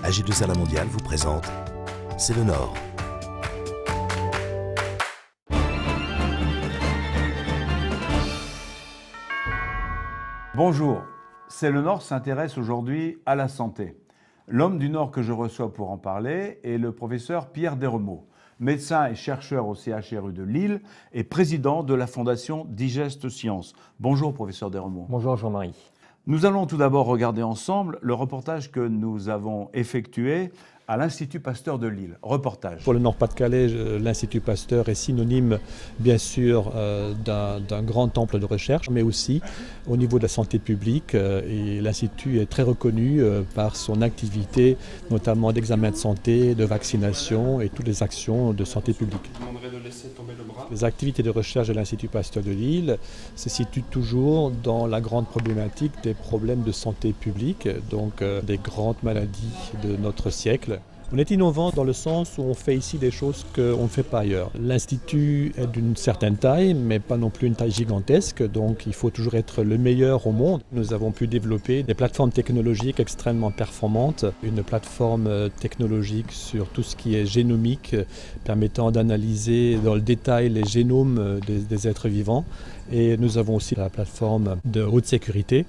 AG2R La Mondiale vous présente C'est le Nord. Bonjour, C'est le Nord s'intéresse aujourd'hui à la santé. L'homme du Nord que je reçois pour en parler est le professeur Pierre Desremaux, médecin et chercheur au CHRU de Lille et président de la fondation Digest Science. Bonjour professeur Desremaux. Bonjour Jean-Marie. Nous allons tout d'abord regarder ensemble le reportage que nous avons effectué à l'Institut Pasteur de Lille. Reportage. Pour le Nord-Pas-de-Calais, l'Institut Pasteur est synonyme, bien sûr, d'un grand temple de recherche, mais aussi au niveau de la santé publique. Et l'Institut est très reconnu par son activité, notamment d'examen de santé, de vaccination et toutes les actions de santé publique. Je demanderai de laisser tomber le bras. Les activités de recherche de l'Institut Pasteur de Lille se situent toujours dans la grande problématique des problèmes de santé publique, donc des grandes maladies de notre siècle. On est innovant dans le sens où on fait ici des choses qu'on ne fait pas ailleurs. L'Institut est d'une certaine taille, mais pas non plus une taille gigantesque, donc il faut toujours être le meilleur au monde. Nous avons pu développer des plateformes technologiques extrêmement performantes, une plateforme technologique sur tout ce qui est génomique, permettant d'analyser dans le détail les génomes des êtres vivants. Et nous avons aussi la plateforme de haute sécurité,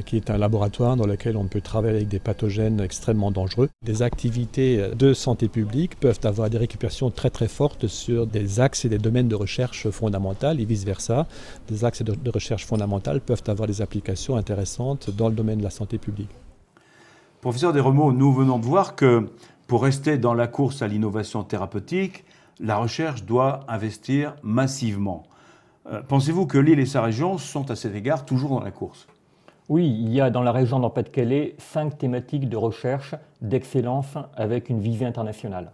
qui est un laboratoire dans lequel on peut travailler avec des pathogènes extrêmement dangereux. Des activités de santé publique peuvent avoir des récupérations très très fortes sur des axes et des domaines de recherche fondamentales et vice-versa. Des axes de recherche fondamentales peuvent avoir des applications intéressantes dans le domaine de la santé publique. Professeur Desremaux, nous venons de voir que pour rester dans la course à l'innovation thérapeutique, la recherche doit investir massivement. Pensez-vous que Lille et sa région sont à cet égard toujours dans la course ? Oui, il y a dans la région Nord-Pas-de-Calais 5 thématiques de recherche d'excellence avec une visée internationale.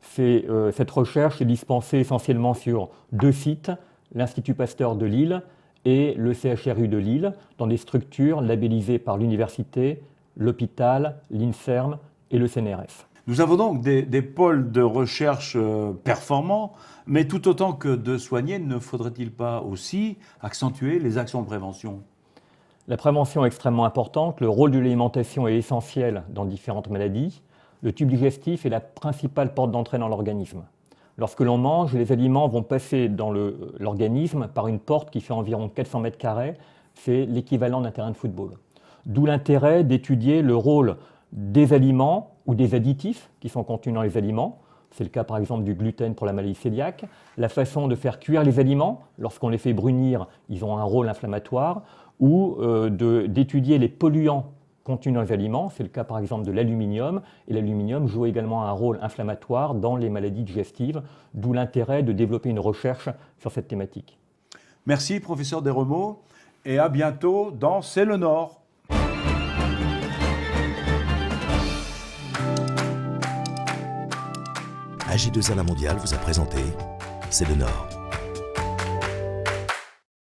Cette recherche est dispensée essentiellement sur 2 sites, l'Institut Pasteur de Lille et le CHRU de Lille, dans des structures labellisées par l'université, l'hôpital, l'INSERM et le CNRS. Nous avons donc des pôles de recherche performants, mais tout autant que de soigner, ne faudrait-il pas aussi accentuer les actions de prévention ? La prévention est extrêmement importante, le rôle de l'alimentation est essentiel dans différentes maladies. Le tube digestif est la principale porte d'entrée dans l'organisme. Lorsque l'on mange, les aliments vont passer dans l'organisme par une porte qui fait environ 400 mètres carrés, c'est l'équivalent d'un terrain de football. D'où l'intérêt d'étudier le rôle des aliments ou des additifs qui sont contenus dans les aliments. C'est le cas par exemple du gluten pour la maladie cœliaque. La façon de faire cuire les aliments, lorsqu'on les fait brunir, ils ont un rôle inflammatoire. Ou d'étudier les polluants contenus dans les aliments. C'est le cas par exemple de l'aluminium. Et l'aluminium joue également un rôle inflammatoire dans les maladies digestives, d'où l'intérêt de développer une recherche sur cette thématique. Merci professeur Desremaux et à bientôt dans C'est le Nord. AG2R La Mondiale vous a présenté C'est le Nord.